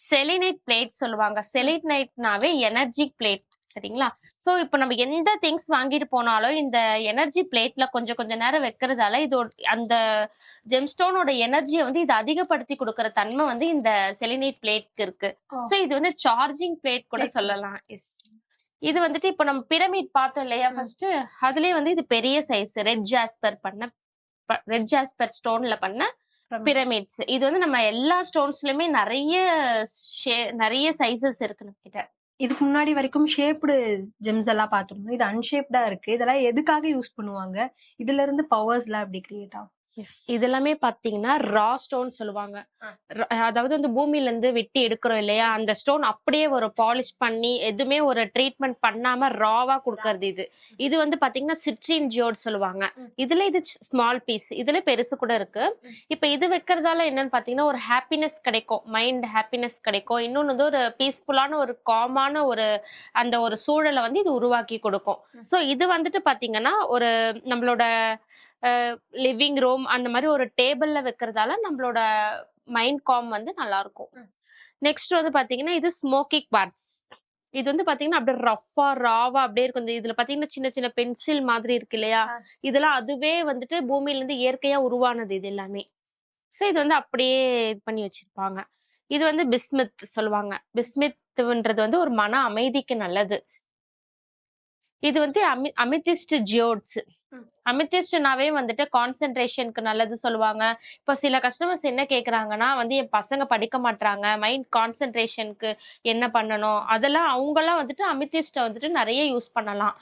Selenite plate சொல்லுவாங்க. செலினைட்னாவே energy plate சரிங்களா? So இப்போ நம்ம எந்த திங்ஸ் வாங்கிட்டு போனாலும் இந்த எனர்ஜி பிளேட்ல கொஞ்சம் கொஞ்சம் நேரம் வைக்கிறதால இது அந்த ஜெம்ஸ்டோனோட எனர்ஜியை வந்து இது அதிகப்படுத்தி கொடுக்கற தன்மை வந்து இந்த செலினைட் பிளேட்க்கு இருக்கு. சோ இது வந்து சார்ஜிங் பிளேட் கூட சொல்லலாம். எஸ், இது வந்துட்டு இப்போ நம்ம பிரமிட் பார்த்தோம் இல்லையா ஃபர்ஸ்ட், அதுலயே வந்து இது பெரிய சைஸ் ரெட் ஜாஸ்பர் ஸ்டோன்ல பண்ண பிரமிட்ஸ். இது வந்து நம்ம எல்லா ஸ்டோன்ஸ்லயுமே நிறைய சைஸஸ் இருக்கு நம்ம கிட்ட. இதுக்கு முன்னாடி வரைக்கும் ஷேப்டு ஜெம்ஸ் எல்லாம் பார்த்துருந்தோம். இது அன்ஷேப்டா இருக்கு. இதெல்லாம் எதுக்காக யூஸ் பண்ணுவாங்க? இதுல இருந்து பவர்ஸ் எல்லாம் எப்படி கிரியேட் ஆகும்? இதெல்லாமே பாத்தீங்கன்னா ரா ஸ்டோன் சொல்லுவாங்க. அதாவது வந்து பூமியில இருந்து வெட்டி எடுக்கிறோம் இல்லையா, அந்த ஸ்டோன் அப்படியே ஒரு பாலிஷ் பண்ணி எதுவுமே ஒரு ட்ரீட்மெண்ட் பண்ணாம ராவா கொடுக்கறது. இது வந்து பாத்தீங்கன்னா சிட்ரின் ஜியோட் சொல்லுவாங்க. இதுல இது ஸ்மால் பீஸ், இதுல பெருசு கூட இருக்கு. இப்ப இது வைக்கிறதால என்னன்னு பாத்தீங்கன்னா ஒரு ஹாப்பினஸ் கிடைக்கும், மைண்ட் ஹாப்பினஸ் கிடைக்கும். இன்னொன்னு வந்து ஒரு பீஸ்ஃபுல்லான ஒரு காமான அந்த ஒரு சூழலை வந்து இது உருவாக்கி கொடுக்கும். சோ இது வந்துட்டு பாத்தீங்கன்னா ஒரு நம்மளோட லிவிங் ரூம் அந்த மாதிரி ஒரு டேபிள்ல வைக்கிறதால நம்மளோட மைண்ட் காம் வந்து நல்லா இருக்கும். நெக்ஸ்ட் வந்து பாத்தீங்கன்னா இது ஸ்மோக்கிங் குவார்ட்ஸ். இது வந்து பாத்தீங்கன்னா அப்படியே ரஃபா ராவா அப்படியே இருக்கும். இதுல பாத்தீங்கன்னா சின்ன சின்ன பென்சில் மாதிரி இருக்கு இல்லையா, இதெல்லாம் அதுவே வந்துட்டு பூமியில இருந்து இயற்கையா உருவானது இது எல்லாமே. சோ இது வந்து அப்படியே இது பண்ணி வச்சிருப்பாங்க. இது வந்து பிஸ்மித் சொல்லுவாங்க. பிஸ்மித்ன்றது வந்து ஒரு மன அமைதிக்கு நல்லது. இது வந்து அமித்திஸ்ட் ஜியோட்ஸ். அமித்திஸ்ட்னாவே வந்துட்டு கான்சென்ட்ரேஷனுக்கு நல்லது சொல்லுவாங்க. இப்போ சில கஸ்டமர்ஸ் என்ன கேக்குறாங்கன்னா வந்து என் பசங்க படிக்க மாட்டாங்க, மைண்ட் கான்சென்ட்ரேஷனுக்கு என்ன பண்ணணும், அதெல்லாம் அவங்கெல்லாம் வந்துட்டு அமித்திஸ்ட வந்துட்டு நிறைய யூஸ் பண்ணலாம்.